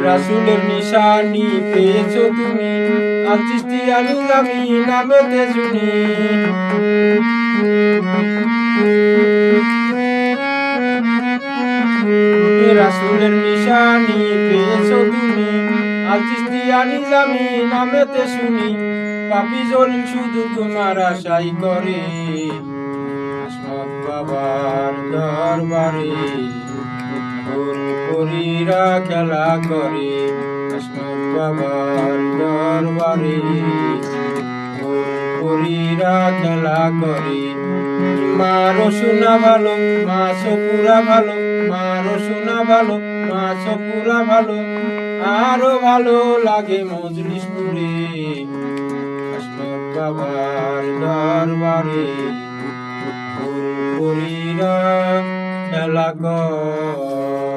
রাসূলের নিশানি পেয়েছো তুমি, আল চিশতিয়া নিজামী নামেতে শুনি। রাসূলের নিশানি পেয়েছো তুমি, আল চিশতিয়া নিজামী নামেতে শুনি। পাপী জলিল শুধু তোমার আশাই করে, আসমত বাবার দরবারে পরীরা খেলা করে। আসমত বাবার দরবারে পরীরা খেলা করে। মারও শোনা ভালো, মাছও পুরা ভালো, মারও শোনা ভালো, মাছও পুরা ভালো। আরো ভালো লাগে মজলিশপুরে, আসমত বাবার দরবারে পরীরা খেলা করে।